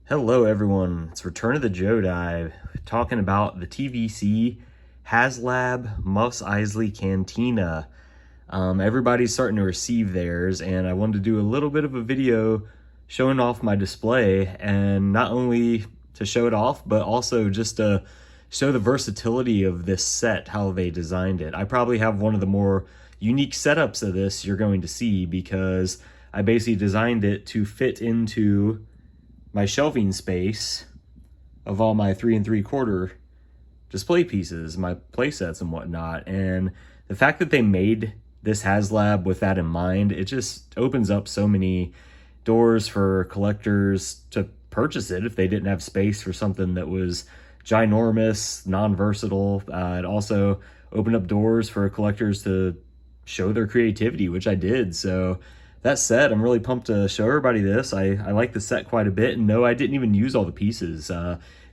Hello everyone, it's Return of the Joe Dive, talking about the TVC Haslab Mos Eisley Cantina. Everybody's starting to receive theirs, and I wanted to do a little bit of a video showing off my display, and not only to show it off, but also just to show the versatility of this set, how they designed it. I probably have one of the more unique setups of this you're going to see, because I basically designed it to fit into my shelving space of all my 3 3/4 display pieces, my play sets and whatnot. And the fact that they made this Haslab with that in mind, it just opens up so many doors for collectors to purchase it if they didn't have space for something that was ginormous, non-versatile. It also opened up doors for collectors to show their creativity, which I did. So that said, I'm really pumped to show everybody this. I like the set quite a bit, and no, I didn't even use all the pieces.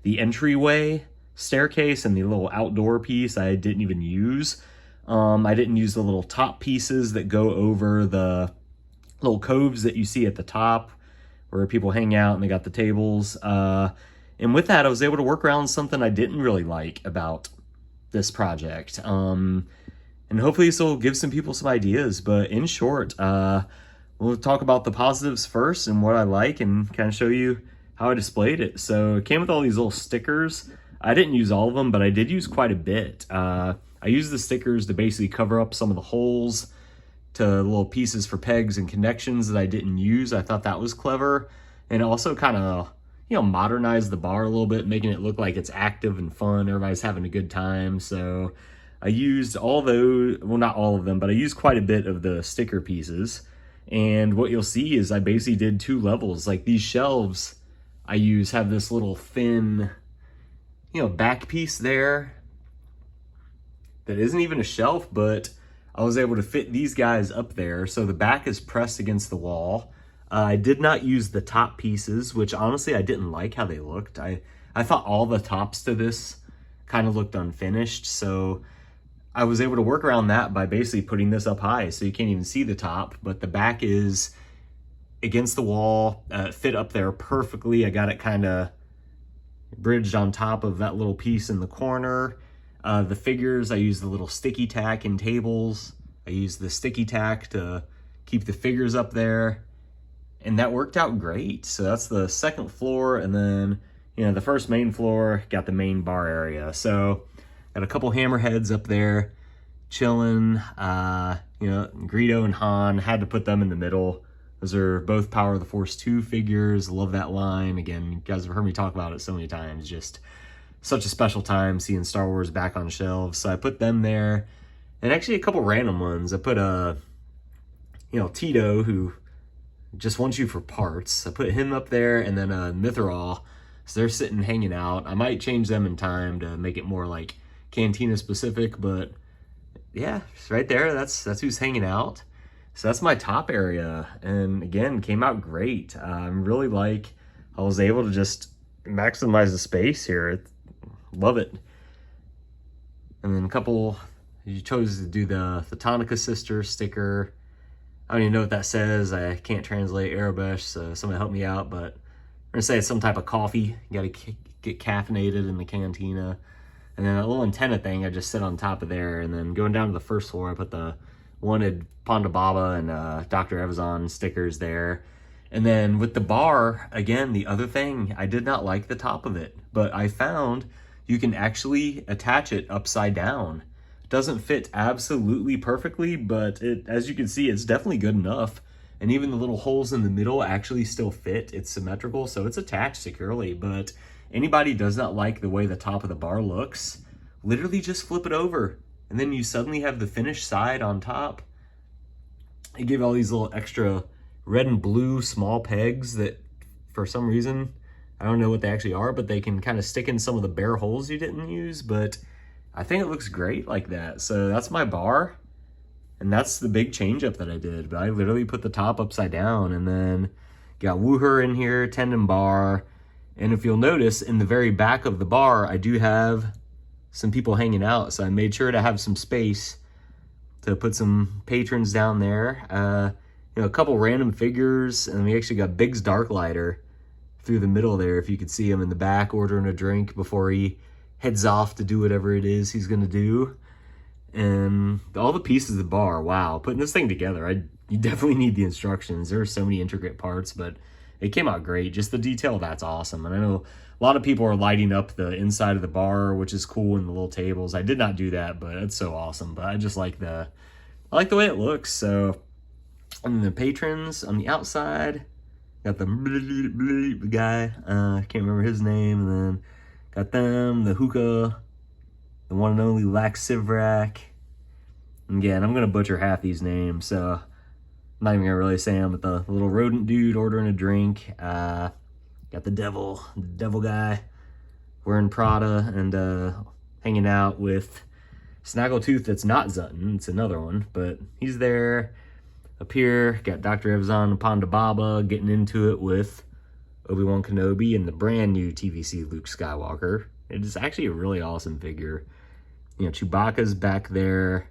The entryway staircase and the little outdoor piece I didn't even use. I didn't use the little top pieces that go over the little coves that you see at the top where people hang out and they got the tables. And with that, I was able to work around something I didn't really like about this project. And hopefully this will give some people some ideas. But in short, we'll talk about the positives first and what I like, and kind of show you how I displayed it. So it came with all these little stickers. I didn't use all of them, but I did use quite a bit. I used the stickers to basically cover up some of the holes to little pieces for pegs and connections that I didn't use. I thought that was clever. And also kind of, modernize the bar a little bit, making it look like it's active and fun. Everybody's having a good time. So I used all those, well, not all of them, but I used quite a bit of the sticker pieces. And what you'll see is I basically did 2 levels. Like these shelves I use have this little thin, back piece there that isn't even a shelf, but I was able to fit these guys up there. So the back is pressed against the wall. I did not use the top pieces, which honestly I didn't like how they looked. I thought all the tops to this kind of looked unfinished. So I was able to work around that by basically putting this up high so you can't even see the top, but the back is against the wall, fit up there perfectly. I got it kind of bridged on top of that little piece in the corner. The figures, I used the little sticky tack in tables. I used the sticky tack to keep the figures up there, and that worked out great. So that's the second floor, and then, the first main floor got the main bar area. So got a couple hammerheads up there chilling. Greedo and Han, had to put them in the middle. Those are both Power of the Force 2 figures. Love that line. Again, you guys have heard me talk about it so many times. Just such a special time seeing Star Wars back on shelves. So I put them there. And actually a couple random ones. I put Tito, who just wants you for parts. I put him up there, and then Mythrol. So they're sitting hanging out. I might change them in time to make it more like Cantina specific, but yeah, it's right there. That's who's hanging out. So that's my top area, and again, came out great. Really like I was able to just maximize the space here. Love it. And then a couple, you chose to do the Tonica Sister sticker. I don't even know what that says. I can't translate Arabic, so somebody help me out, but I'm gonna say it's some type of coffee. You gotta get caffeinated in the cantina. And then a little antenna thing I just sit on top of there. And then going down to the first floor, I put the wanted Ponda Baba and Dr. Evazan stickers there. And then with the bar, again, the other thing, I did not like the top of it, but I found you can actually attach it upside down. It doesn't fit absolutely perfectly, but as you can see, it's definitely good enough. And even the little holes in the middle actually still fit. It's symmetrical, so it's attached securely. But anybody does not like the way the top of the bar looks, literally just flip it over, and then you suddenly have the finished side on top. They give all these little extra red and blue small pegs that for some reason, I don't know what they actually are, but they can kind of stick in some of the bare holes you didn't use. But I think it looks great like that. So that's my bar, and that's the big change up that I did. But I literally put the top upside down, and then got Wooher in here, tendon bar. And if you'll notice, in the very back of the bar, I do have some people hanging out. So I made sure to have some space to put some patrons down there. A couple random figures, and we actually got Biggs Darklighter through the middle there, if you could see him in the back ordering a drink before he heads off to do whatever it is he's gonna do. And all the pieces of the bar, wow, putting this thing together, you definitely need the instructions. There are so many intricate parts, but it came out great. Just the detail, that's awesome. And I know a lot of people are lighting up the inside of the bar, which is cool, and the little tables. I did not do that, but it's so awesome. But I just like I like the way it looks. So, and the patrons on the outside, got the guy, I can't remember his name, and then got them, the hookah, the one and only Laxivrak. Again, I'm gonna butcher half these names, so I'm not even gonna really say them, but the little rodent dude ordering a drink, got the devil guy wearing Prada and hanging out with Snaggletooth. That's not Zutton, it's another one, but he's there. Up here, got Dr. Evzan and Ponda Baba getting into it with Obi-Wan Kenobi and the brand new TVC Luke Skywalker. It is actually a really awesome figure. You know, Chewbacca's back there.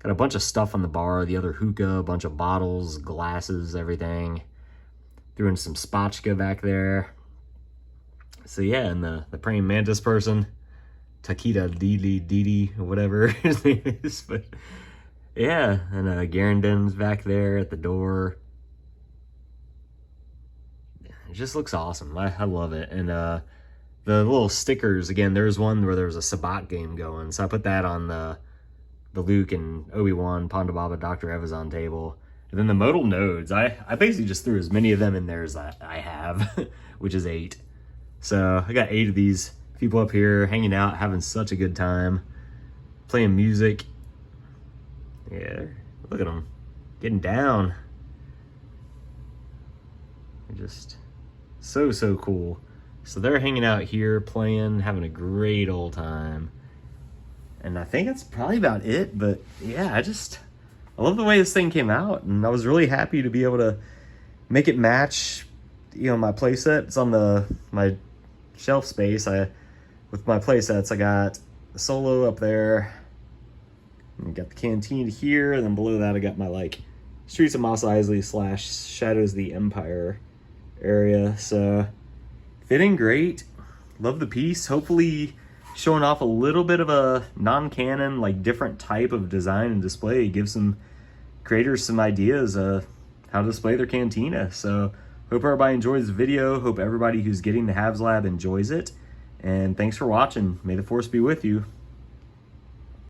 Got a bunch of stuff on the bar, the other hookah, a bunch of bottles, glasses, everything. Threw in some spotchka back there. So yeah, and the praying mantis person, Takeda Didi, whatever his name is. But yeah, and Garandon's back there at the door. It just looks awesome. I love it. And the little stickers, again, there's one where there was a Sabat game going. So I put that on the Luke and Obi-Wan, Ponda Baba, Dr. Evazan table. And then the modal nodes, I basically just threw as many of them in there as I have, which is 8. So I got 8 of these people up here hanging out, having such a good time, playing music. Yeah, look at them getting down. Just so cool. So they're hanging out here, playing, having a great old time. And I think that's probably about it. But yeah, I love the way this thing came out, and I was really happy to be able to make it match, you know, my playset. It's on my shelf space. With my playsets, I got the Solo up there. I got the Cantina here, and then below that I got my like Streets of Mos Eisley / Shadows of the Empire area. So fitting great. Love the piece. Hopefully showing off a little bit of a non-canon, like different type of design and display. Give some creators some ideas of how to display their Cantina. So hope everybody enjoys the video. Hope everybody who's getting the Haslab enjoys it. And thanks for watching. May the Force be with you.